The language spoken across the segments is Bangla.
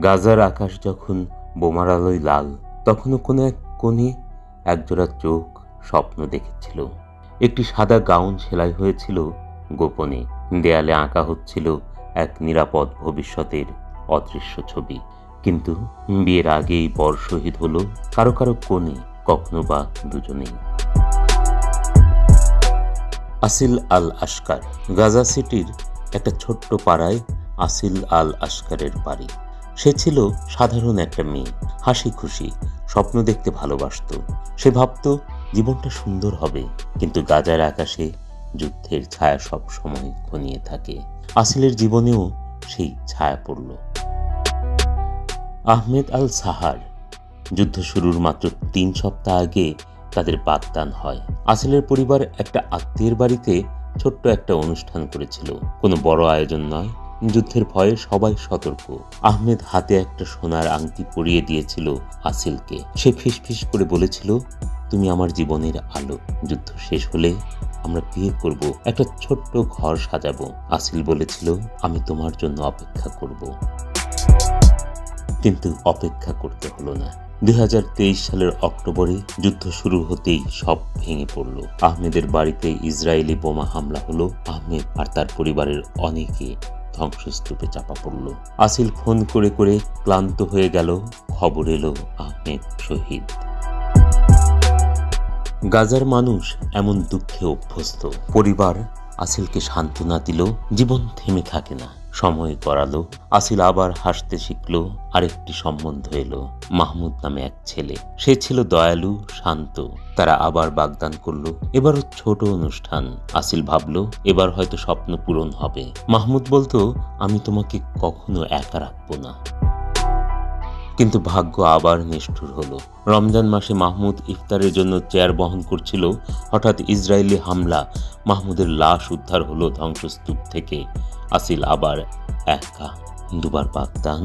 গাজার আকাশ যখন বোমার আলোয় লাল, তখনও কোনো এক কোণে একজোড়া চোখ স্বপ্ন দেখেছিল। একটি সাদা গাউন সেলাই হয়েছিল গোপনে, দেয়ালে আঁকা হচ্ছিল এক নিরাপদ ভবিষ্যতের অদৃশ্য ছবি। কিন্তু বিয়ের আগেই বর শহীদ হলো কারো কারো কোণে, কখনো বা দুজনেই। আসিল আল আশকার। গাজা সিটির একটা ছোট্ট পাড়ায় আসিল আল আশকারের বাড়ি। সে ছিল সাধারণ একটা মেয়ে, হাসি খুশি, স্বপ্ন দেখতে ভালোবাসত। সে ভাবত জীবনটা সুন্দর হবে, কিন্তু গাজার আকাশে যুদ্ধের ছায়া সব সময় ঘনিয়ে থাকে। আসিলের জীবনেও সেই ছায়া পড়ল। আহমেদ আল সাহার। যুদ্ধ শুরুর মাত্র 3 সপ্তাহ আগে তাদের বাগদান হয়। আসিলের পরিবার একটা আত্মীয়ের বাড়িতে ছোট্ট একটা অনুষ্ঠান করেছিল। কোনো বড় আয়োজন নয়, যুদ্ধের ভয়ে সবাই সতর্ক। আহমেদ হাতে একটা সোনার আংটি পরিয়ে দিয়েছিল আসিলকে। সে ফিসফিস করে বলেছিল, তুমি আমার জীবনের আলো। যুদ্ধ শেষ হলে আমরা বিয়ে করব, একটা ছোট্ট ঘর সাজাবো। আসিল বলেছিল, আমি তোমার জন্য অপেক্ষা করব। কিন্তু অপেক্ষা করতে হলো না। 2023 সালের অক্টোবরে যুদ্ধ শুরু হতেই সব ভেঙে পড়ল। আহমেদের বাড়িতে ইসরায়েলি বোমা হামলা হলো। আহমেদ আর তার পরিবারের অনেকে ধ্বংসস্তূপে চাপা পড়ল। আসিল ফোন করে করে ক্লান্ত হয়ে গেল। খবর এলো আহমেদ শহীদ। গাজার মানুষ এমন দুঃখে অভ্যস্ত। পরিবার আসিলকে সান্ত্বনা দিল, জীবন থেমে থাকে না। সময় গড়ালো, আসিল আবার হাসতে শিখল। আরেকটি সম্বন্ধ এলো, মাহমুদ নামে এক ছেলে। সে ছিল দয়ালু, শান্ত। তারা আবার বাগদান করলো। এবারও ছোট অনুষ্ঠান। আসিল ভাবল, এবার হয়তো স্বপ্ন পূরণ হবে। মাহমুদ বলতো, আমি তোমাকে কখনো একা রাখবো না। কিন্তু ভাগ্য আবার নিষ্ঠুর হলো। রমজান মাসে মাহমুদ ইফতারের জন্য চেয়ার বহন করছিল। হঠাৎ ইসরায়েলি হামলা। মাহমুদের লাশ উদ্ধার হলো ধ্বংসস্তূপ থেকে। আসিল আবার একা। দুবার বাগদান,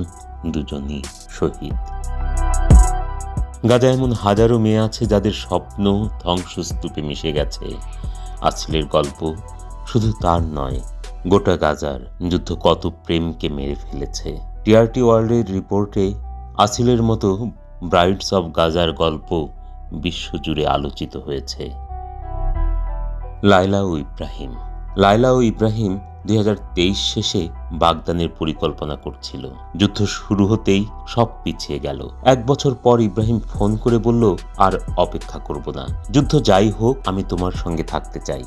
দুজনই শহীদ। গাজায় এমন হাজারো মেয়ে আছে যাদের স্বপ্ন ধ্বংসস্তূপে মিশে গেছে। আসিলের গল্প শুধু তার নয়, গোটা গাজার। যুদ্ধ কত প্রেমকে মেরে ফেলেছে। টিআরটি ওয়ার্ল্ডের রিপোর্টে আসিলের মতো ব্রাইডস অব গাজার গল্প বিশ্বজুড়ে আলোচিত হয়েছে। লায়লা ও ইব্রাহিম। লায়লা ও ইব্রাহিম 2023 শেষে বাগদানের পরিকল্পনা করছিল। যুদ্ধ শুরু হতেই সব পিছিয়ে গেল। 1 বছর পর ইব্রাহিম ফোন করে বলল, আর অপেক্ষা করব না, যুদ্ধ যাই হোক আমি তোমার সঙ্গে থাকতে চাই।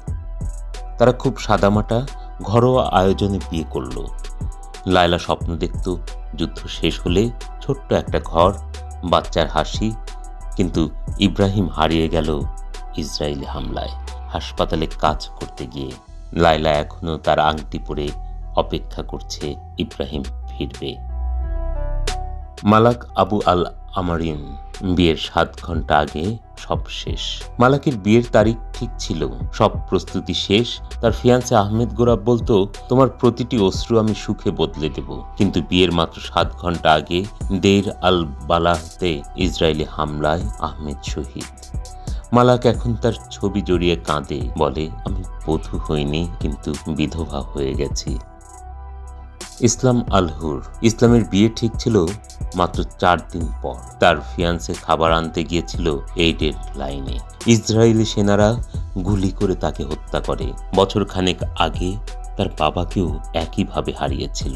তারা খুব সাদামাটা ঘরোয়া আয়োজনে বিয়ে করল। লায়লা স্বপ্ন দেখত যুদ্ধ শেষ হলে ছোট্ট একটা ঘর, বাচ্চার হাসি। কিন্তু ইব্রাহিম হারিয়ে গেল ইসরায়েলি হামলায়, হাসপাতালে কাজ করতে গিয়ে। লায়লা এখনো তার আংটি পরে অপেক্ষা করছে ইব্রাহিম ফিরবে। মালাক আবু আল আমারিন। বিয়ের 7 ঘন্টা আগে সব শেষ। মালাকের বিয়ের তারিখ ঠিক ছিল, সব প্রস্তুতি শেষ। তার ফিয়ান্সে আহমেদ গোরাব বলতো, তোমার প্রতিটি অশ্রু আমি সুখে বদলে দেব। কিন্তু বিয়ের মাত্র 7 ঘন্টা আগে দের আল বালাহতে ইসরায়েলি হামলায় আহমেদ শহীদ। মালাক এখন তার ছবি জড়িয়ে কাঁদে, বলে, আমি বধূ হইনি, কিন্তু বিধবা হয়ে গেছি। ইসলাম আল হুর। ইসলামের বিয়ে ঠিক ছিল মাত্র 4 দিন পর। তার ফিয়ান্সে খাবার আনতে গিয়েছিল এইডের লাইনে। ইসরায়েলি সেনারা গুলি করে তাকে হত্যা করে। বছর খানেক আগে তার বাবাকেও একইভাবে হারিয়েছিল।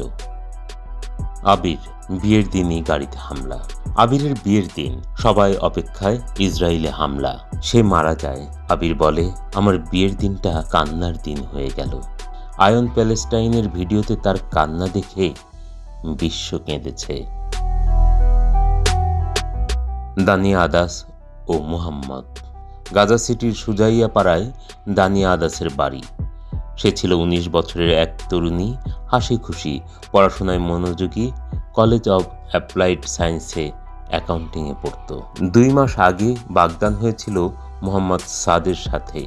আবির। বিয়ের দিনই গাড়িতে হামলা। আবিরের বিয়ের দিন, সবাই অপেক্ষায়, ইসরায়েলি হামলা। সে মারা যায়। আবির বলে, আমার বিয়ের দিনটা কান্নার দিন হয়ে গেল। আয়ন প্যালেস্টাইনের ভিডিওতে তার কান্না দেখে বিশ্ব কেঁদেছে। দানিয়া আদাস ও মুহাম্মদ। গাজা সিটির সুজাইয়া পাড়ায় দানিয়া আদাসের বাড়ি। সে ছিল 19 বছরের এক তরুণী, হাসি খুশি, পড়াশোনায় মনোযোগী। কলেজ অব অ্যাপ্লাইড সায়েন্সে অ্যাকাউন্টিংয়ে পড়ত। 2 মাস আগে বাগদান হয়েছিল মোহাম্মদ সাদের সাথে।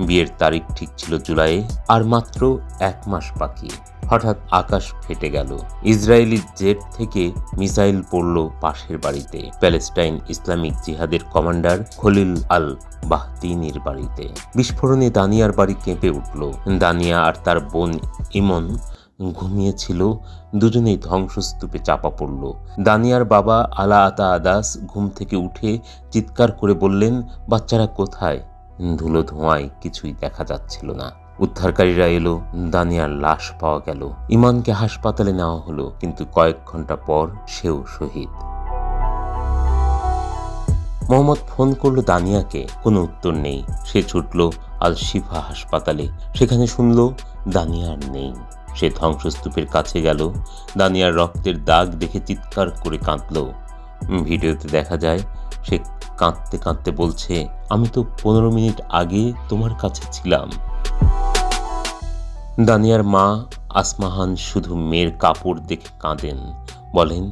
বিয়ের তারিখ ঠিক ছিল জুলাইয়ে, আর মাত্র 1 মাস বাকি। হঠাৎ আকাশ ফেটে গেল। ইসরায়েলি জেট থেকে মিসাইল পড়ল পাশের বাড়িতে, প্যালেস্টাইন ইসলামিক জিহাদের কমান্ডার খলিল আল বাহতিনির বাড়িতে। বিস্ফোরণে দানিয়ার বাড়ি কেঁপে উঠল। দানিয়া আর তার বোন ইমন ঘুমিয়েছিল দুজনেই ধ্বংসস্তূপে চাপা পড়ল। দানিয়ার বাবা আলা আতা আদাস ঘুম থেকে উঠে চিৎকার করে বললেন, বাচ্চারা কোথায়? ধুলো ধোঁয়ায় কিছুই দেখা যাচ্ছিল না। উদ্ধারকারীরা এলো, দানিয়ার লাশ পাওয়া গেল। ইমানকে হাসপাতালে নেওয়া হলো, কিন্তু কয়েক ঘন্টা পর সেও শহীদ। মোহাম্মদ ফোন করলো দানিয়াকে, কোনো উত্তর নেই। সে ছুটল আল শিফা হাসপাতালে, সেখানে শুনল দানিয়ার নেই। সে ধ্বংসস্তূপের কাছে গেল, দানিয়ার রক্তের দাগ দেখে চিৎকার করে কাঁদল। ভিডিওতে দেখা যায় সে কাঁদতে কাঁদতে বলছে, আমি তো 15 মিনিট আগে তোমার কাছে ছিলাম। দানিয়ার মা আসমাহান শুধু মেয়ের কাপড় দেখে কাঁদেন, বলেন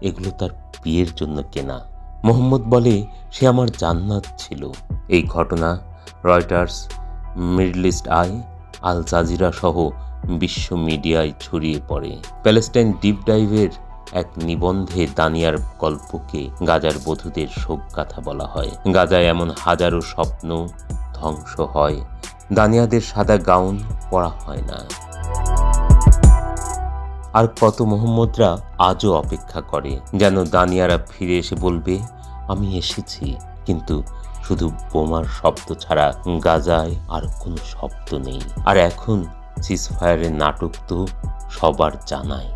এগুলো তার বিয়ের জন্য কেনা। মোহাম্মদ বলে, সে আমার জান্নাত ছিল। এই ঘটনা Reuters, Middle East Eye, Al Jazeera সহ বিশ্ব মিডিয়ায় ছড়িয়ে পড়ে। প্যালেস্টাইন ডিপ ডাইভের এক নিবন্ধে দানিয়ার গল্পকে গাজার বধূদের শোকগাথা বলা হয়। গাজায় এমন হাজারো স্বপ্ন ধ্বংস হয়, দানিয়াদের সাদা গাউন পরা হয় না। আর কত মোহাম্মদরা আজও অপেক্ষা করে যেন দানিয়ারা ফিরে এসে বলবে, আমি এসেছি, কিন্তু শুধু বোমার শব্দ ছাড়া গাজায় আর কোনো শব্দ নেই। আর এখন সিজফায়ারের নাটক তো সবার জানাই।